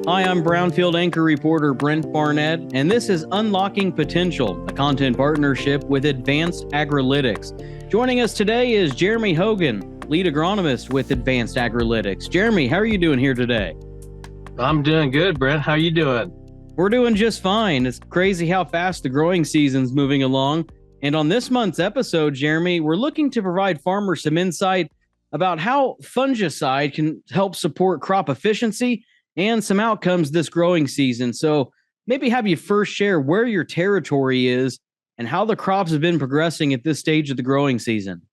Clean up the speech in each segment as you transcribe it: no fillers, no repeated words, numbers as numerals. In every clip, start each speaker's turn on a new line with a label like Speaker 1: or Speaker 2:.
Speaker 1: Hi, I'm Brownfield anchor reporter Brent Barnett, and this is Unlocking Potential, a content partnership with Advanced Agrilytics. Joining us today is Jeremy Hogan, lead agronomist with Advanced Agrilytics. Jeremy, how are you doing here today?
Speaker 2: I'm doing good, Brent. How you doing?
Speaker 1: We're doing just fine. It's crazy how fast the growing season's moving along. And on this month's episode, Jeremy, we're looking to provide farmers some insight about how fungicide can help support crop efficiency and some outcomes this growing season. So maybe have you first share where your territory is and how the crops have been progressing at this stage of the growing season.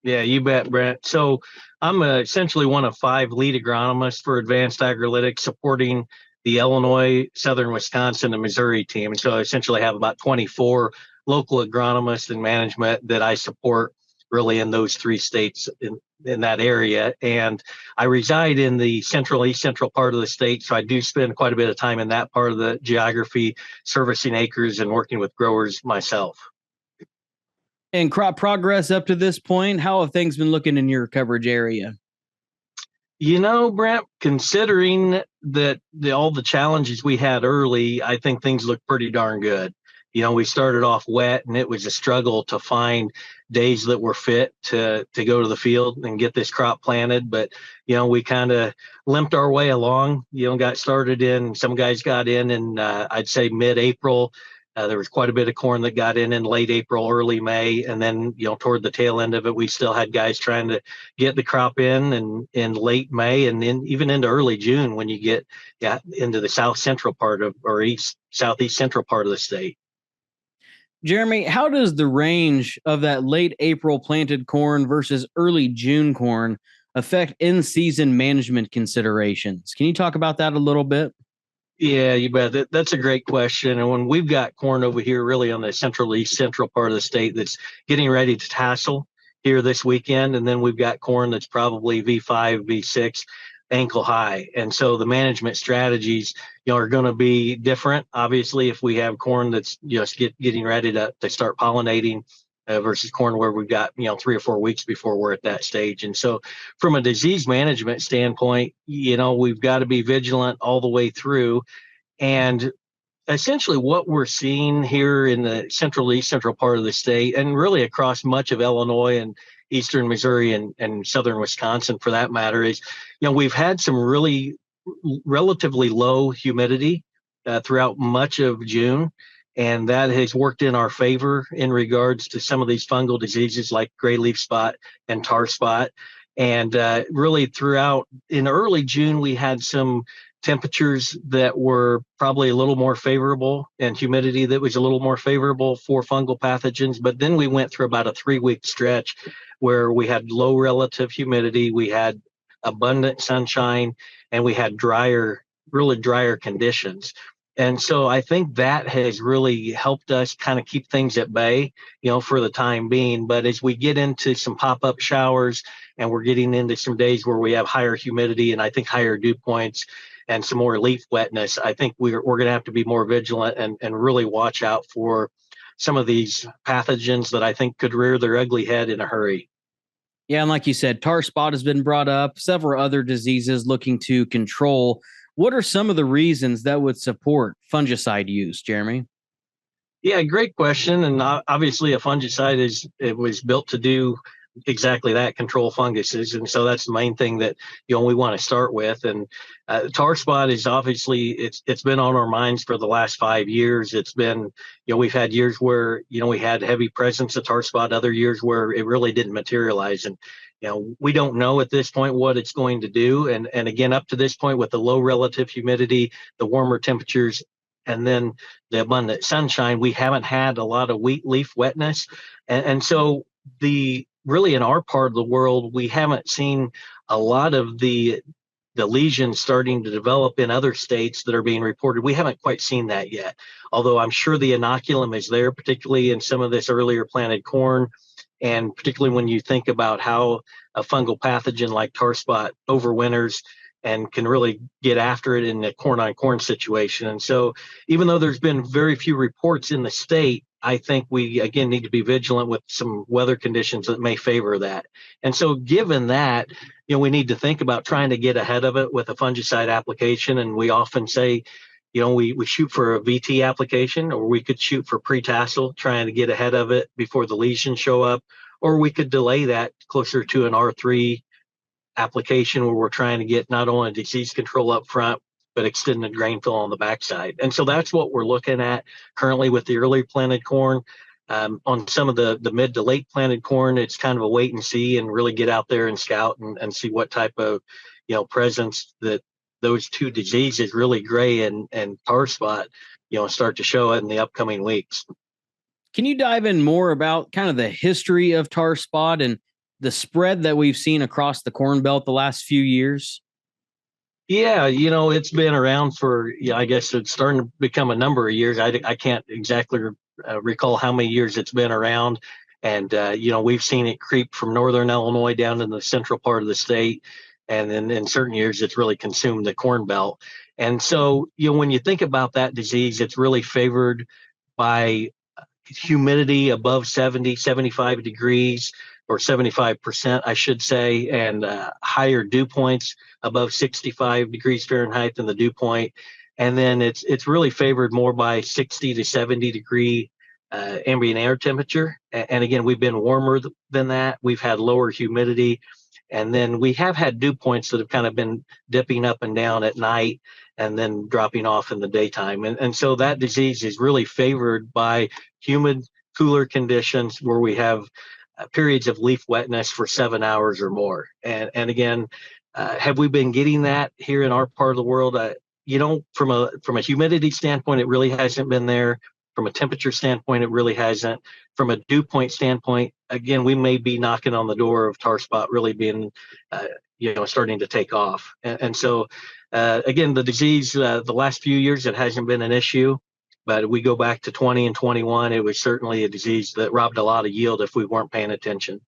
Speaker 2: Yeah, you bet, Brent. So I'm essentially one of 5 lead agronomists for Advanced Agrilytics supporting the Illinois, Southern Wisconsin, and Missouri team. And so I essentially have about 24 local agronomists and management that I support really in those 3 states in that area. And I reside in the east central part of the state. So I do spend quite a bit of time in that part of the geography, servicing acres and working with growers myself.
Speaker 1: And crop progress up to this point, how have things been looking in your coverage area?
Speaker 2: You know, Brent, considering that all the challenges we had early, I think things look pretty darn good. You know, we started off wet and it was a struggle to find days that were fit to go to the field and get this crop planted. But, you know, we kind of limped our way along, got started some guys got in I'd say mid-April. There was quite a bit of corn that got in late April, early May. And then, toward the tail end of it, we still had guys trying to get the crop in late May and then even into early June when you get into the southeast central part of the state.
Speaker 1: Jeremy, how does the range of that late April planted corn versus early June corn affect in-season management considerations? Can you talk about that a little bit?
Speaker 2: Yeah, you bet. That's a great question. And when we've got corn over here really on the east central part of the state that's getting ready to tassel here this weekend, and then we've got corn that's probably V5, V6, ankle high. And so the management strategies, are going to be different. Obviously, if we have corn that's just getting ready to start pollinating versus corn where we've got, 3 or 4 weeks before we're at that stage. And so from a disease management standpoint, we've got to be vigilant all the way through. And essentially what we're seeing here in the east central part of the state and really across much of Illinois and eastern Missouri and southern Wisconsin for that matter is, we've had some really relatively low humidity throughout much of June. And that has worked in our favor in regards to some of these fungal diseases like gray leaf spot and tar spot. And really throughout in early June, we had some temperatures that were probably a little more favorable and humidity that was a little more favorable for fungal pathogens. But then we went through about a 3-week stretch where we had low relative humidity, we had abundant sunshine, and we had really drier conditions. And so I think that has really helped us kind of keep things at bay, for the time being. But as we get into some pop-up showers and we're getting into some days where we have higher humidity and I think higher dew points and some more leaf wetness, I think we're going to have to be more vigilant and really watch out for some of these pathogens that I think could rear their ugly head in a hurry.
Speaker 1: Yeah, and like you said, tar spot has been brought up, several other diseases looking to control. What are some of the reasons that would support fungicide use, Jeremy?
Speaker 2: Yeah, great question. And obviously a fungicide it was built to do exactly that, control funguses. And so that's the main thing that, we want to start with. And tar spot is obviously, it's been on our minds for the last 5 years. It's been, we've had years where, we had heavy presence of tar spot, other years where it really didn't materialize. And we don't know at this point what it's going to do. And again, up to this point with the low relative humidity, the warmer temperatures, and then the abundant sunshine, we haven't had a lot of leaf wetness. And so really in our part of the world, we haven't seen a lot of the lesions starting to develop in other states that are being reported. We haven't quite seen that yet, although I'm sure the inoculum is there, particularly in some of this earlier planted corn. And particularly when you think about how a fungal pathogen like tar spot overwinters and can really get after it in the corn on corn situation. And so even though there's been very few reports in the state, I think we, again, need to be vigilant with some weather conditions that may favor that. And so given that, we need to think about trying to get ahead of it with a fungicide application. And we often say, we shoot for a VT application, or we could shoot for pre-tassel, trying to get ahead of it before the lesions show up, or we could delay that closer to an R3 application where we're trying to get not only disease control up front, but extended grain fill on the backside. And so that's what we're looking at currently with the early planted corn. On some of the mid to late planted corn, it's kind of a wait and see, and really get out there and scout and see what type of presence that those two diseases, really gray and tar spot, start to show in the upcoming weeks.
Speaker 1: Can you dive in more about kind of the history of tar spot and the spread that we've seen across the Corn Belt the last few years?
Speaker 2: Yeah, it's been around for, I guess it's starting to become a number of years. I can't exactly recall how many years it's been around. And, we've seen it creep from northern Illinois down in the central part of the state. And then in certain years, it's really consumed the Corn Belt. And so, when you think about that disease, it's really favored by humidity above 70, 75 degrees, or 75%, I should say, and higher dew points above 65 degrees Fahrenheit than the dew point. And then it's really favored more by 60 to 70 degree ambient air temperature. And again, we've been warmer than that. We've had lower humidity. And then we have had dew points that have kind of been dipping up and down at night and then dropping off in the daytime. And so that disease is really favored by humid, cooler conditions where we have periods of leaf wetness for 7 hours or more. And again, have we been getting that here in our part of the world? From a humidity standpoint, it really hasn't been there. From a temperature standpoint, it really hasn't. From a dew point standpoint, again, we may be knocking on the door of tar spot really being, starting to take off. And so, again, the disease, the last few years, it hasn't been an issue. But we go back to 20 and 21, it was certainly a disease that robbed a lot of yield if we weren't paying attention.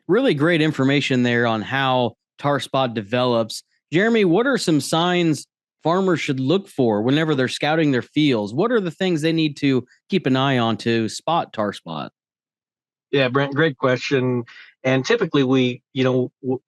Speaker 1: Really great information there on how tar spot develops. Jeremy, what are some signs farmers should look for whenever they're scouting their fields? What are the things they need to keep an eye on to spot tar spot?
Speaker 2: Yeah, Brent, great question. And typically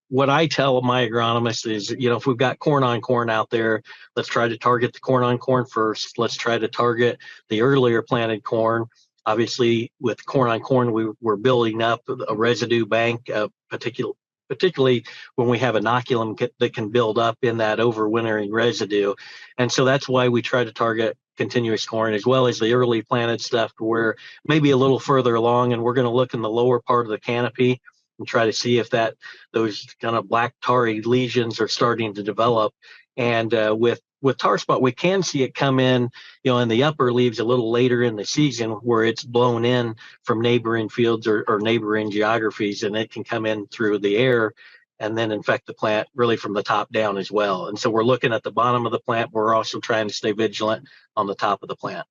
Speaker 2: what I tell my agronomists is, if we've got corn on corn out there, let's try to target the corn on corn first. Let's try to target the earlier planted corn. Obviously, with corn on corn, we're building up a residue bank, particularly when we have inoculum that can build up in that overwintering residue. And so that's why we try to target continuous corn as well as the early planted stuff, where maybe a little further along, and we're going to look in the lower part of the canopy and try to see if those kind of black tarry lesions are starting to develop. And with tar spot, we can see it come in the upper leaves a little later in the season, where it's blown in from neighboring fields or neighboring geographies, and it can come in through the air and then infect the plant really from the top down as well. And so we're looking at the bottom of the plant, but we're also trying to stay vigilant on the top of the plant.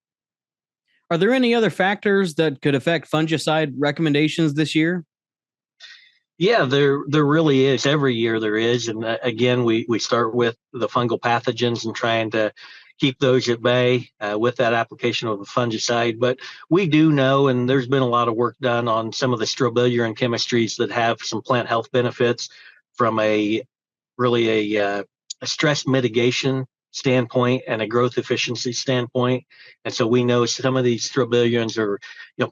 Speaker 1: Are there any other factors that could affect fungicide recommendations this year?
Speaker 2: Yeah, there really is. Every year there is. And again, we start with the fungal pathogens and trying to keep those at bay with that application of a fungicide. But we do know, and there's been a lot of work done on some of the strobilurin chemistries that have some plant health benefits from a stress mitigation standpoint and a growth efficiency standpoint. And so we know some of these strobilurins are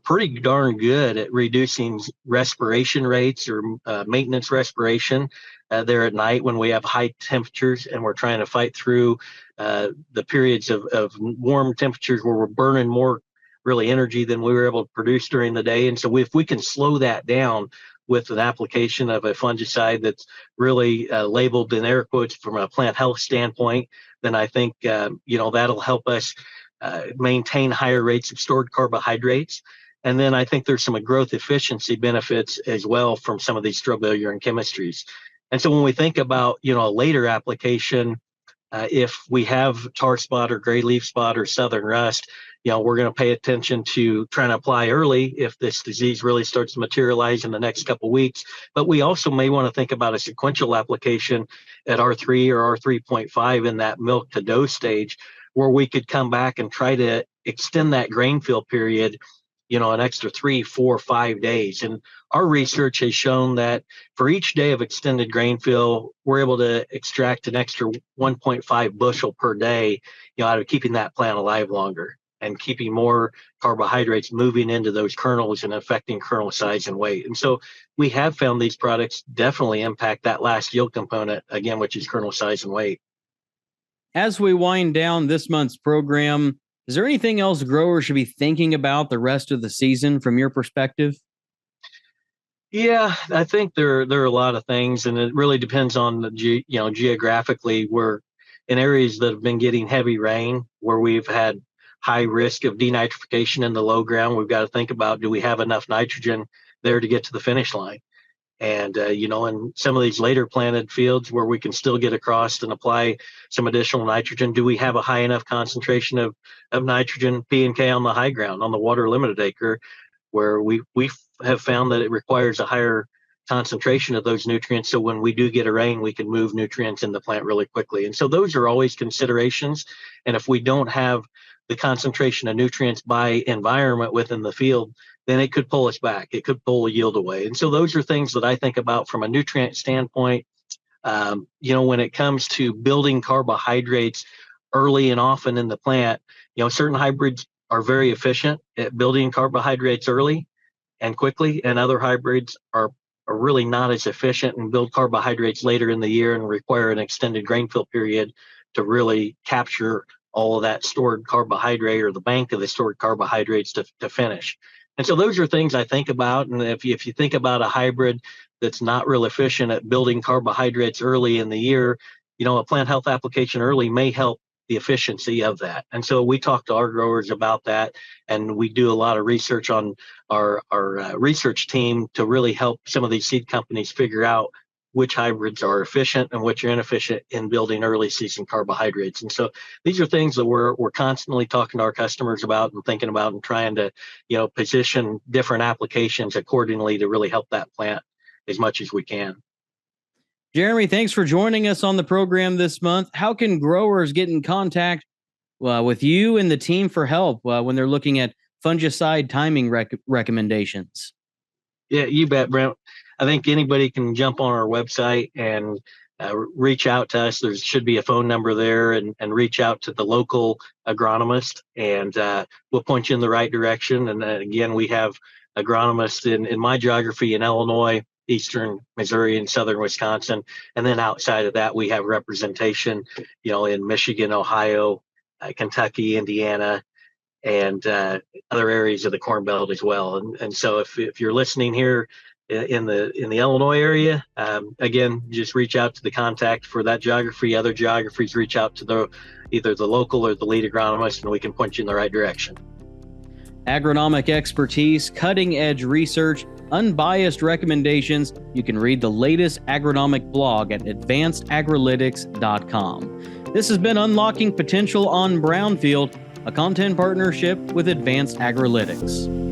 Speaker 2: pretty darn good at reducing respiration rates or maintenance respiration there at night when we have high temperatures and we're trying to fight through the periods of warm temperatures where we're burning more really energy than we were able to produce during the day. And so if we can slow that down with an application of a fungicide that's really labeled in air quotes from a plant health standpoint, then I think that'll help us maintain higher rates of stored carbohydrates. And then I think there's some growth efficiency benefits as well from some of these strobilurin chemistries. And so when we think about a later application, if we have tar spot or gray leaf spot or southern rust, we're going to pay attention to trying to apply early if this disease really starts to materialize in the next couple of weeks. But we also may want to think about a sequential application at R3 or R3.5 in that milk to dough stage, where we could come back and try to extend that grain fill period, an extra 3, 4, 5 days. And our research has shown that for each day of extended grain fill, we're able to extract an extra 1.5 bushel per day, out of keeping that plant alive longer and keeping more carbohydrates moving into those kernels and affecting kernel size and weight. And so we have found these products definitely impact that last yield component, again, which is kernel size and weight.
Speaker 1: As we wind down this month's program, is there anything else growers should be thinking about the rest of the season from your perspective?
Speaker 2: Yeah, I think there are a lot of things, and it really depends on the geographically. We're in areas that have been getting heavy rain, where we've had high risk of denitrification in the low ground. We've got to think about, do we have enough nitrogen there to get to the finish line? And in some of these later planted fields where we can still get across and apply some additional nitrogen, do we have a high enough concentration of nitrogen, P and K on the high ground, on the water limited acre, where we have found that it requires a higher concentration of those nutrients. So when we do get a rain, we can move nutrients in the plant really quickly. And so those are always considerations. And if we don't have the concentration of nutrients by environment within the field, then it could pull us back. It could pull yield away. And so those are things that I think about from a nutrient standpoint. When it comes to building carbohydrates early and often in the plant, certain hybrids are very efficient at building carbohydrates early and quickly, and other hybrids are really not as efficient and build carbohydrates later in the year and require an extended grain fill period to really capture all of that stored carbohydrate, or the bank of the stored carbohydrates to finish. And so those are things I think about. And if you think about a hybrid that's not real efficient at building carbohydrates early in the year, a plant health application early may help the efficiency of that. And so we talk to our growers about that, and we do a lot of research on our research team to really help some of these seed companies figure out which hybrids are efficient and which are inefficient in building early season carbohydrates. And so these are things that we're constantly talking to our customers about and thinking about, and trying to, position different applications accordingly to really help that plant as much as we can.
Speaker 1: Jeremy, thanks for joining us on the program this month. How can growers get in contact with you and the team for help when they're looking at fungicide timing recommendations?
Speaker 2: Yeah, you bet, Brent. I think anybody can jump on our website and reach out to us. There should be a phone number there, and reach out to the local agronomist, and we'll point you in the right direction. And again, we have agronomists in my geography in Illinois, eastern Missouri, and southern Wisconsin. And then outside of that, we have representation, in Michigan, Ohio, Kentucky, Indiana, and other areas of the Corn Belt as well. And so if you're listening here in the Illinois area, again, just reach out to the contact for that geography. Other geographies, reach out to either the local or the lead agronomist, and we can point you in the right direction.
Speaker 1: Agronomic expertise, cutting-edge research, unbiased recommendations. You can read the latest agronomic blog at advancedagrilytics.com. This has been Unlocking Potential on Brownfield, a content partnership with Advanced Agrilytics.